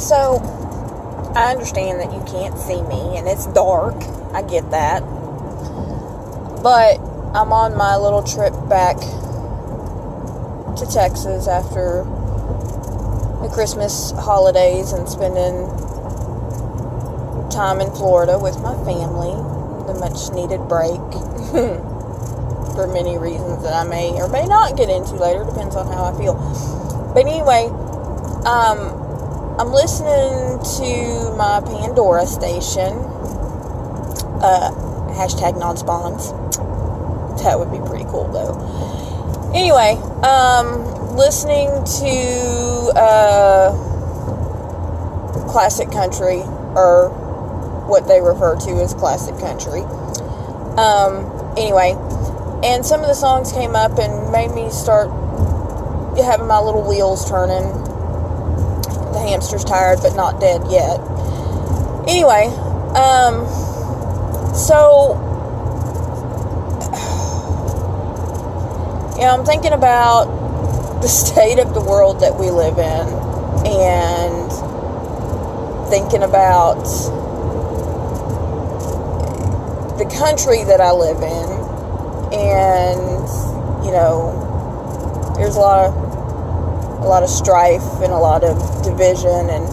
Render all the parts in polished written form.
So, I understand that you can't see me and it's dark. I get that. But I'm on my little trip back to Texas after the Christmas holidays and spending time in Florida with my family. The much needed break. For many reasons that I may or may not get into later. Depends on how I feel. But anyway, I'm listening to my Pandora station. Hashtag non-spawns. That would be pretty cool though. Anyway, listening to classic country, or what they refer to as classic country. Anyway, and some of the songs came up and made me start having my little wheels turning. The hamster's tired but not dead yet. Anyway, so, I'm thinking about the state of the world that we live in, and thinking about the country that I live in, and, there's a lot of strife and a lot of division, and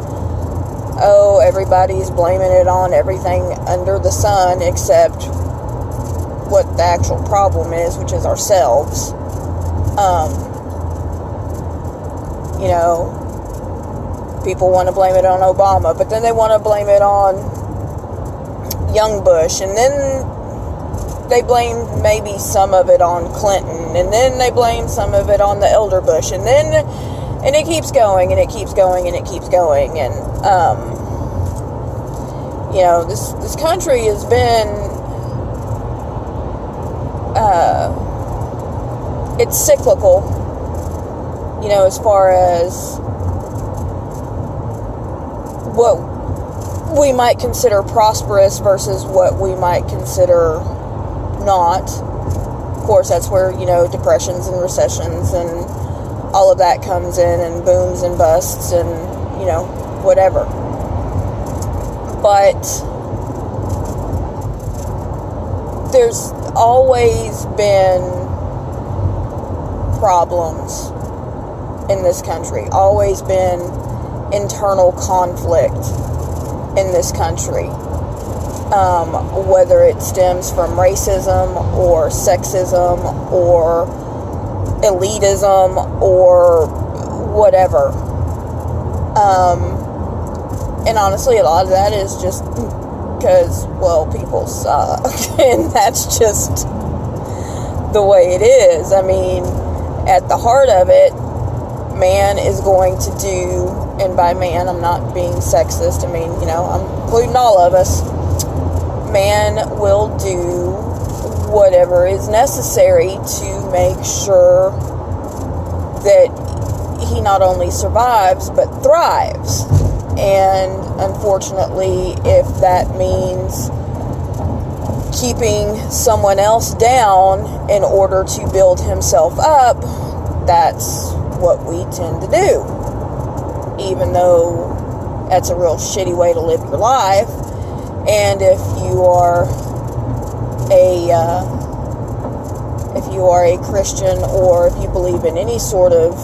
everybody's blaming it on everything under the sun except what the actual problem is, which is ourselves. People want to blame it on Obama, but then they want to blame it on young Bush, and then they blame maybe some of it on Clinton, and then they blame some of it on the elder Bush, and it keeps going, and it keeps going, and it keeps going, and, this country has been, it's cyclical, as far as what we might consider prosperous versus what we might consider not. Of course, that's where, depressions and recessions and all of that comes in, and booms and busts and, whatever. But there's always been problems in this country. Always been internal conflict in this country. Whether it stems from racism or sexism or elitism or whatever. And honestly, a lot of that is just because, people suck. And that's just the way it is. I mean, at the heart of it, man is going to do, and by man, I'm not being sexist. I mean, I'm including all of us. Man will do whatever is necessary to make sure that he not only survives, but thrives. And unfortunately, if that means keeping someone else down in order to build himself up, that's what we tend to do. Even though that's a real shitty way to live your life. And if you are a Christian, or if you believe in any sort of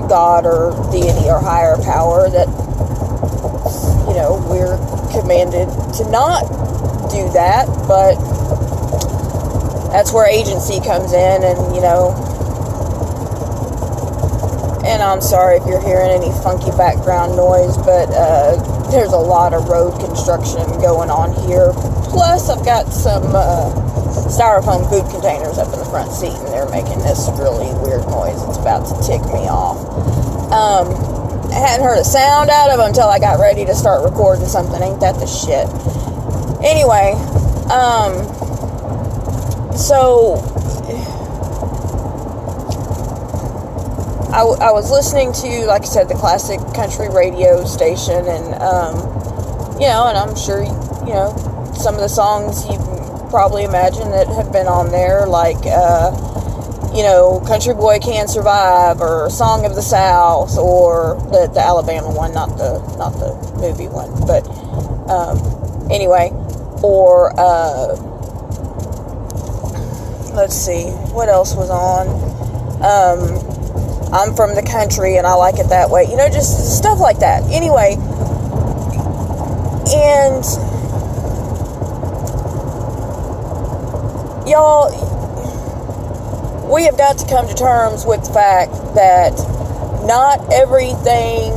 God or deity or higher power, that, we're commanded to not do that, but that's where agency comes in, and, and I'm sorry if you're hearing any funky background noise, but, there's a lot of road construction going on here. Plus, I've got some styrofoam food containers up in the front seat, and they're making this really weird noise. It's about to tick me off. I hadn't heard a sound out of them until I got ready to start recording something. Ain't that the shit? Anyway, so I was listening to, like I said, the classic country radio station, and, and I'm sure, some of the songs you probably imagine that have been on there, like, Country Boy Can't Survive, or Song of the South, or the Alabama one, not the movie one, but anyway, or let's see, what else was on? I'm from the country and I like it that way, just stuff like that. Anyway, and y'all, we have got to come to terms with the fact that not everything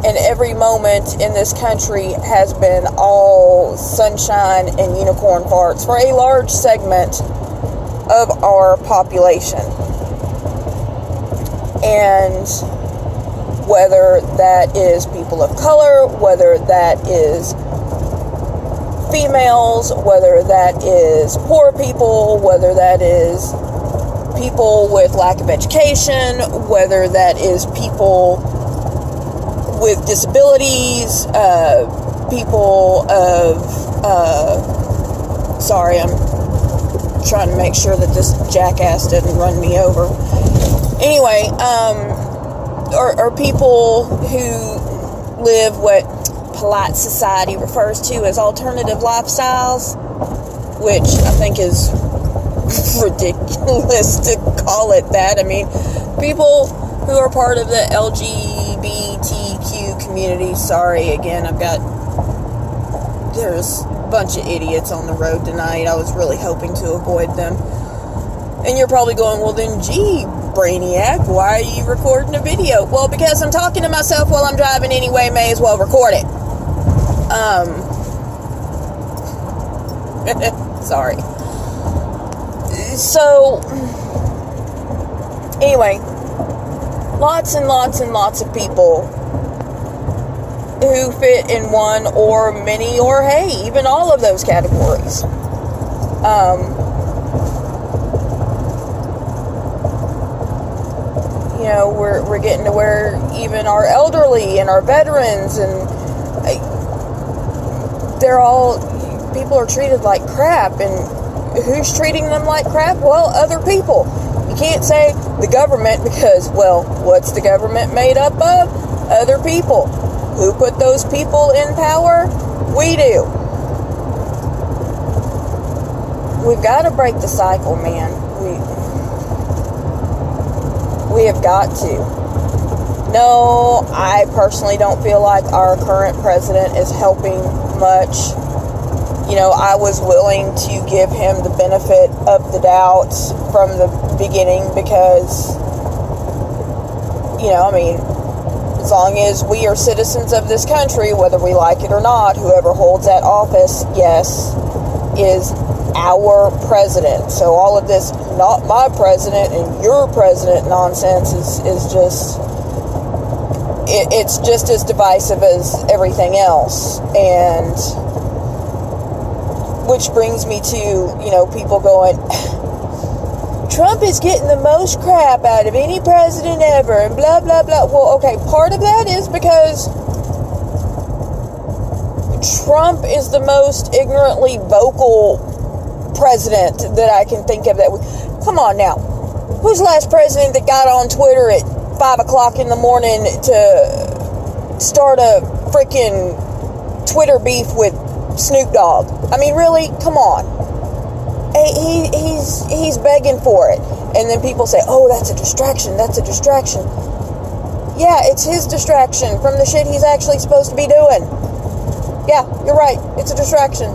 and every moment in this country has been all sunshine and unicorn farts for a large segment of our population. And whether that is people of color, whether that is females, whether that is poor people, whether that is people with lack of education, whether that is people with disabilities, people of, sorry, I'm trying to make sure that this jackass didn't run me over. Anyway, or people who live what polite society refers to as alternative lifestyles, which I think is ridiculous to call it that. I mean, people who are part of the LGBTQ community, sorry, again, there's a bunch of idiots on the road tonight. I was really hoping to avoid them. And you're probably going, well then, gee, Brainiac, why are you recording a video? Well, because I'm talking to myself while I'm driving anyway, may as well record it. Sorry. So, anyway, lots and lots and lots of people who fit in one or many or, hey, even all of those categories. We're getting to where even our elderly and our veterans and people are treated like crap. And who's treating them like crap? Well, other people. You can't say the government because, well, what's the government made up of? Other people. Who put those people in power? We do. We've got to break the cycle, man. We have got to. No, I personally don't feel like our current president is helping much. I was willing to give him the benefit of the doubt from the beginning because, as long as we are citizens of this country, whether we like it or not, whoever holds that office, yes, is our president. So all of this, not my president and your president nonsense is just, it's just as divisive as everything else. And which brings me to, people going, Trump is getting the most crap out of any president ever, and blah, blah, blah. Well, okay, part of that is because Trump is the most ignorantly vocal president that I can think of. Come on now. Who's the last president that got on Twitter at 5 o'clock in the morning to start a freaking Twitter beef with Snoop Dogg? I mean, really? Come on. He's begging for it. And then people say, oh, that's a distraction. Yeah, it's his distraction from the shit he's actually supposed to be doing. Yeah, you're right. It's a distraction.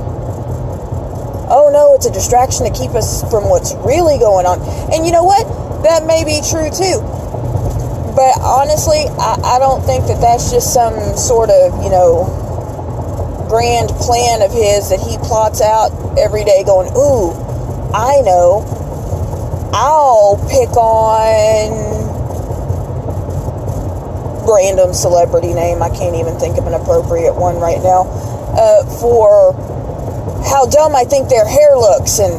Oh no, it's a distraction to keep us from what's really going on. And you know what? That may be true too. But honestly, I don't think that that's just some sort of, grand plan of his that he plots out every day going, ooh, I know, I'll pick on random celebrity name. I can't even think of an appropriate one right now. For how dumb I think their hair looks, and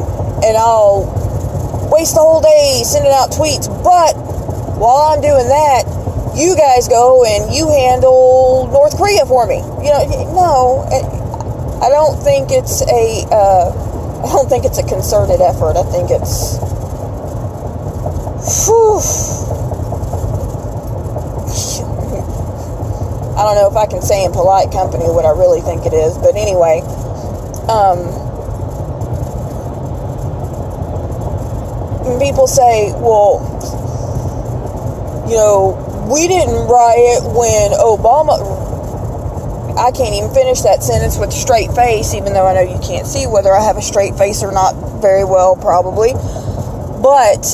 I'll waste the whole day sending out tweets. But while I'm doing that, you guys go and you handle North Korea for me. No, I don't think it's a concerted effort. I think it's Whew. I don't know if I can say in polite company what I really think it is, but anyway, people say, well, we didn't riot when Obama... I can't even finish that sentence with a straight face, even though I know you can't see whether I have a straight face or not very well, probably. But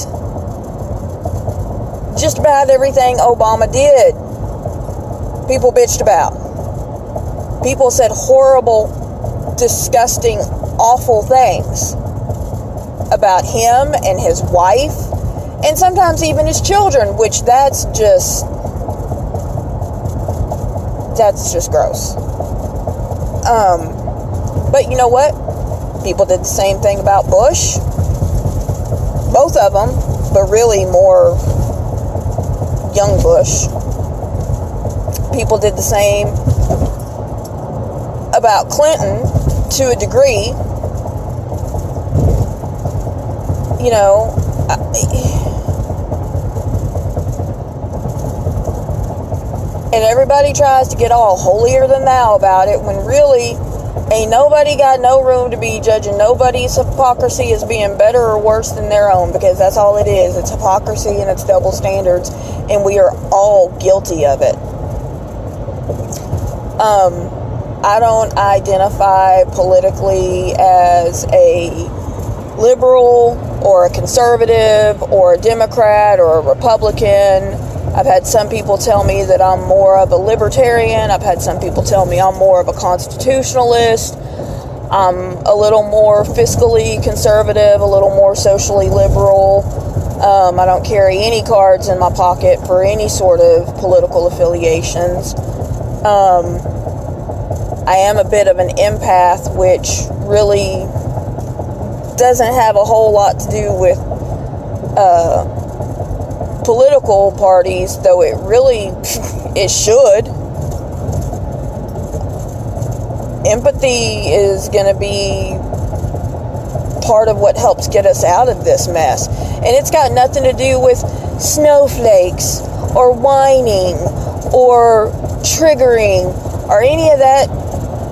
just about everything Obama did, people bitched about. People said horrible, disgusting, awful things about him and his wife, and sometimes even his children, which that's just gross. But you know what? People did the same thing about Bush. Both of them, but really more young Bush. People did the same about Clinton to a degree. And everybody tries to get all holier than thou about it, when really ain't nobody got no room to be judging nobody's hypocrisy as being better or worse than their own, because that's all it is. It's hypocrisy and it's double standards, and we are all guilty of it. I don't identify politically as a liberal or a conservative or a Democrat or a Republican. I've had some people tell me that I'm more of a libertarian. I've had some people tell me I'm more of a constitutionalist. I'm a little more fiscally conservative, a little more socially liberal. I don't carry any cards in my pocket for any sort of political affiliations. I am a bit of an empath, which really doesn't have a whole lot to do with political parties, though it really it should. Empathy is going to be part of what helps get us out of this mess, and it's got nothing to do with snowflakes or whining or triggering or any of that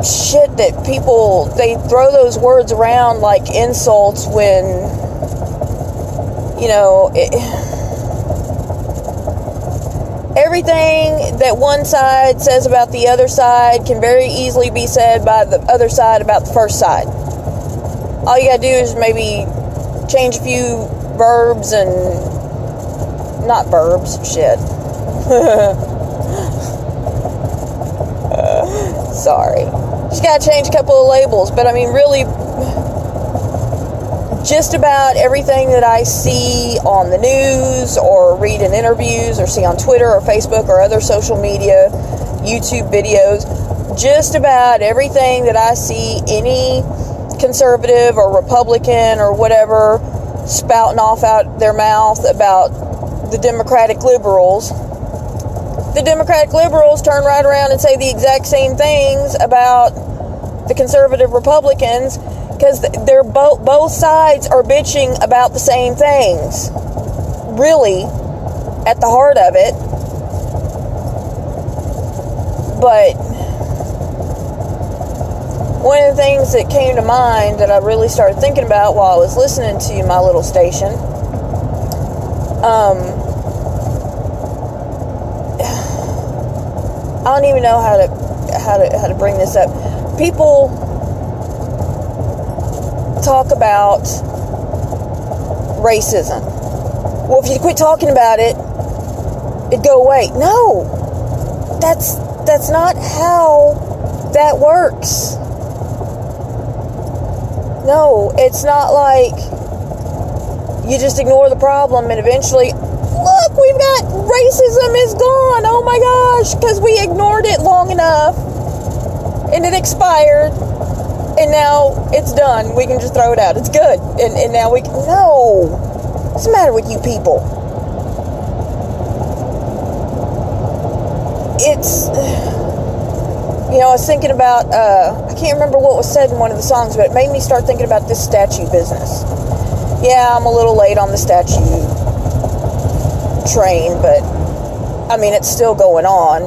shit that people, they throw those words around like insults when everything that one side says about the other side can very easily be said by the other side about the first side. All you gotta do is maybe change a few verbs and... not verbs, shit. Sorry. Just gotta change a couple of labels, but I mean, really, just about everything that I see on the news or read in interviews or see on Twitter or Facebook or other social media, YouTube videos, just about everything that I see any conservative or Republican or whatever spouting off out their mouth about the Democratic liberals, the Democratic liberals turn right around and say the exact same things about the conservative Republicans, because they're both sides are bitching about the same things, really, at the heart of it. But one of the things that came to mind that I really started thinking about while I was listening to my little station, I don't even know how to bring this up. People talk about racism. Well, if you quit talking about it, it'd go away. No, that's not how that works. No, it's not like you just ignore the problem and eventually, look, we've got racism is gone. Oh my gosh, because we ignored it long enough and it expired. And now it's done. We can just throw it out. It's good. And now we can... No. What's the matter with you people? It's... I was thinking about... I can't remember what was said in one of the songs, but it made me start thinking about this statue business. Yeah, I'm a little late on the statue train, but I mean, it's still going on.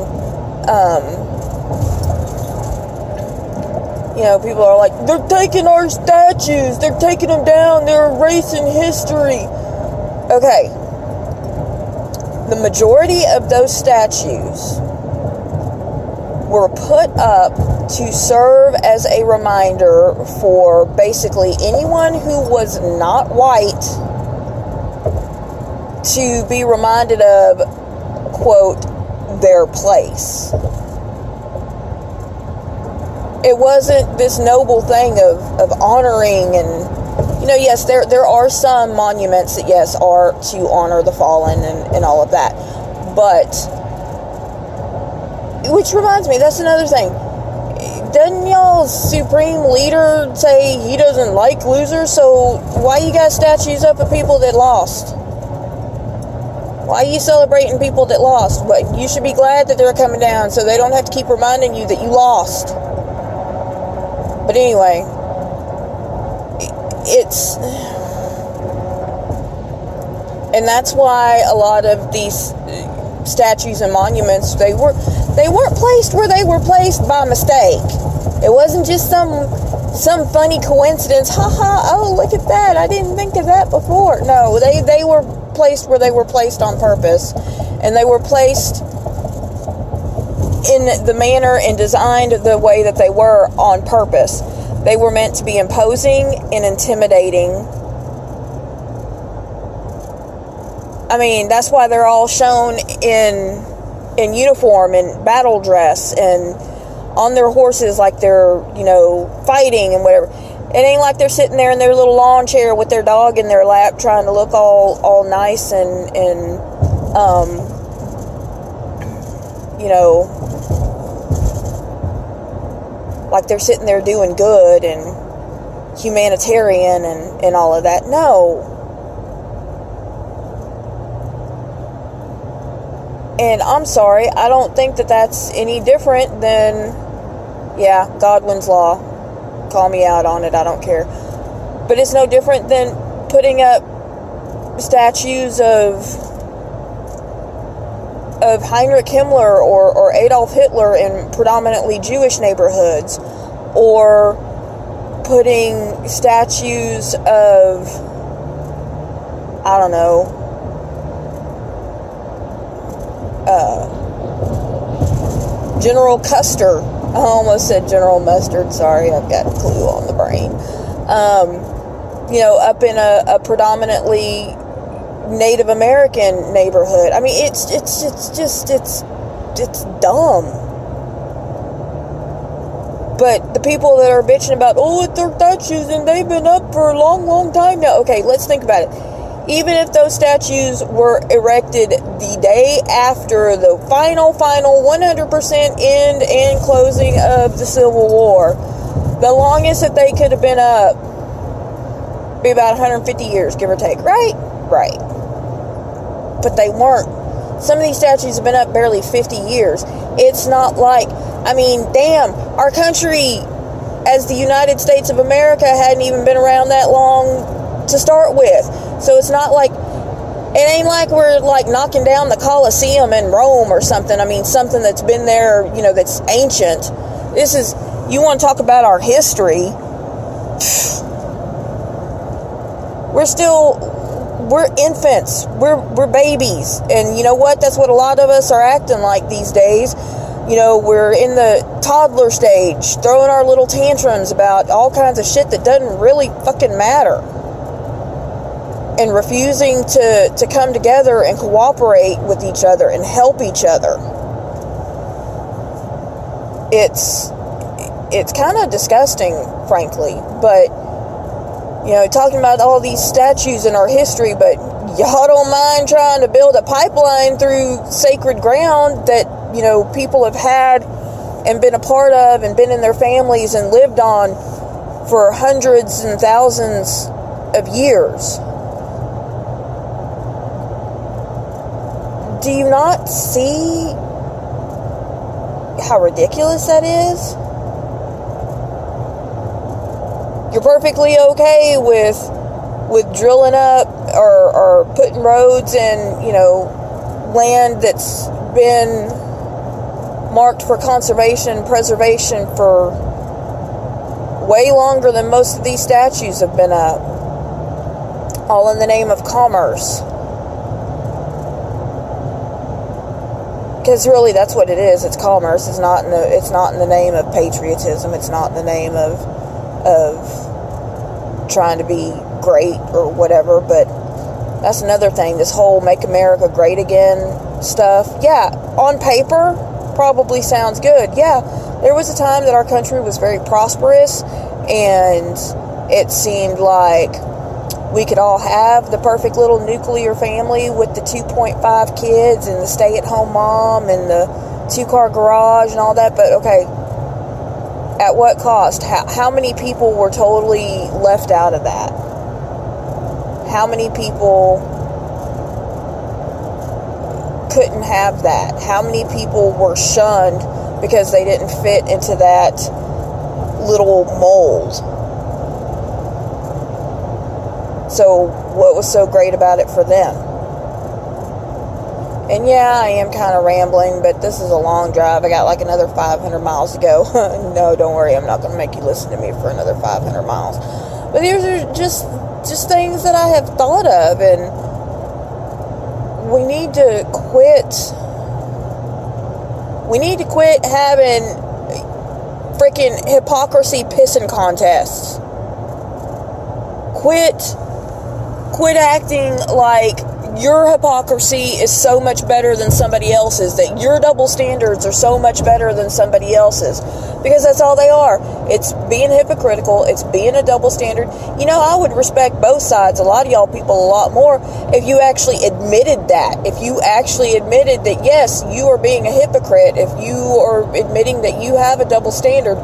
You know, people are like, they're taking our statues, they're taking them down, they're erasing history. Okay. The majority of those statues were put up to serve as a reminder for basically anyone who was not white to be reminded of, quote, their place. It wasn't this noble thing of honoring and, you know, yes, there are some monuments that, yes, are to honor the fallen and all of that. But, which reminds me, that's another thing. Doesn't y'all's supreme leader say he doesn't like losers? So why you got statues up of people that lost? Why are you celebrating people that lost? But you should be glad that they're coming down so they don't have to keep reminding you that you lost. But anyway, and that's why a lot of these statues and monuments, they weren't placed where they were placed by mistake. It wasn't just some funny coincidence. Oh, look at that, I didn't think of that before. No, they were placed where they were placed on purpose, and they were placed in the manner and designed the way that they were on purpose. They were meant to be imposing and intimidating. I mean, that's why they're all shown in uniform and battle dress and on their horses like they're, you know, fighting and whatever. It ain't like they're sitting there in their little lawn chair with their dog in their lap trying to look all nice and you know, like they're sitting there doing good and humanitarian and all of that. No. And I'm sorry, I don't think that that's any different than, yeah, Godwin's Law. Call me out on it, I don't care. But it's no different than putting up statues of Heinrich Himmler or Adolf Hitler in predominantly Jewish neighborhoods, or putting statues of, I don't know, General Custer. I almost said General Mustard. Sorry, I've got Clue on the brain. You know, up in a predominantly Native American neighborhood. I mean, it's dumb. But the people that are bitching about, oh, it's their statues and they've been up for a long, long time now. Okay, let's think about it. Even if those statues were erected the day after the final 100% end and closing of the Civil War, the longest that they could have been up be about 150 years, give or take, right? Right. But they weren't. Some of these statues have been up barely 50 years. It's not like, I mean, damn, our country as the United States of America hadn't even been around that long to start with. So it's not like, it ain't like we're like knocking down the Colosseum in Rome or something. I mean, something that's been there, you know, that's ancient. This is, you want to talk about our history. We're infants. We're babies. And you know what? That's what a lot of us are acting like these days. You know, we're in the toddler stage, throwing our little tantrums about all kinds of shit that doesn't really fucking matter. And refusing to come together and cooperate with each other and help each other. It's kind of disgusting, frankly. But, you know, talking about all these statues in our history, but y'all don't mind trying to build a pipeline through sacred ground that, you know, people have had and been a part of and been in their families and lived on for hundreds and thousands of years. Do you not see how ridiculous that is? You're perfectly okay with drilling up or putting roads and, you know, land that's been marked for conservation and preservation for way longer than most of these statues have been up, all in the name of commerce. Because really, that's what it is. It's commerce. It's not in the name of patriotism. It's not in the name of trying to be great or whatever. But that's another thing. This whole "Make America Great Again" stuff. Yeah, on paper, probably sounds good. Yeah, there was a time that our country was very prosperous, and it seemed like we could all have the perfect little nuclear family with the 2.5 kids and the stay-at-home mom and the 2-car garage and all that. But okay, at what cost? How many people were totally left out of that? How many people couldn't have that? How many people were shunned because they didn't fit into that little mold? So what was so great about it for them? And yeah, I am kind of rambling, but this is a long drive. I got like another 500 miles to go. No, don't worry, I'm not going to make you listen to me for another 500 miles. But these are just things that I have thought of, and we need to quit having freaking hypocrisy pissing contests. Quit acting like your hypocrisy is so much better than somebody else's, that your double standards are so much better than somebody else's, because that's all they are. It's being hypocritical. It's being a double standard. You know, I would respect both sides, a lot of y'all people, a lot more, if you actually admitted that. If you actually admitted that, yes, you are being a hypocrite. If you are admitting that you have a double standard,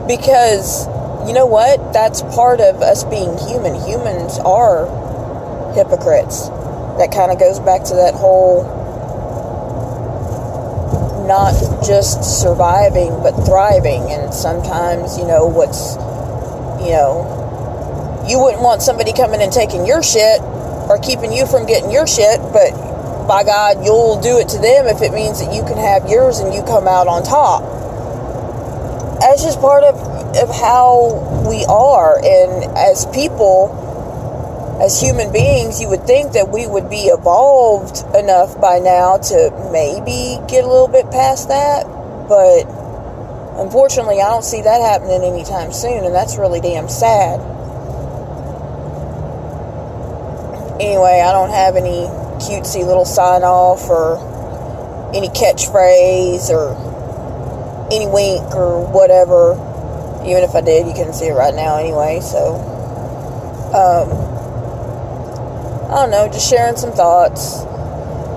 because you know what? That's part of us being human. Humans are hypocrites. That kind of goes back to that whole not just surviving but thriving. And sometimes, you wouldn't want somebody coming and taking your shit or keeping you from getting your shit, but by God, you'll do it to them if it means that you can have yours and you come out on top. That's just part of how we are. And as people, as human beings, you would think that we would be evolved enough by now to maybe get a little bit past that, but unfortunately I don't see that happening anytime soon, and that's really damn sad. Anyway, I don't have any cutesy little sign-off or any catchphrase or any wink or whatever. Even if I did, you couldn't see it right now anyway, so I don't know, just sharing some thoughts.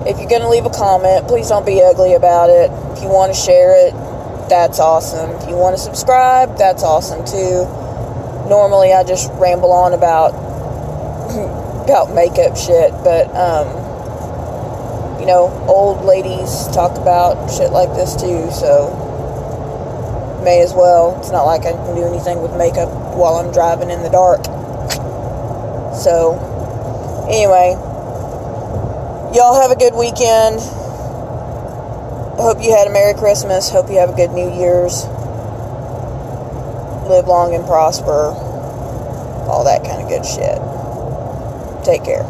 If you're going to leave a comment, please don't be ugly about it. If you want to share it, that's awesome. If you want to subscribe, that's awesome too. Normally I just ramble on about makeup shit, but old ladies talk about shit like this too, so may as well. It's not like I can do anything with makeup while I'm driving in the dark. So anyway, y'all have a good weekend. Hope you had a Merry Christmas. Hope you have a good New Year's. Live long and prosper. All that kind of good shit. Take care.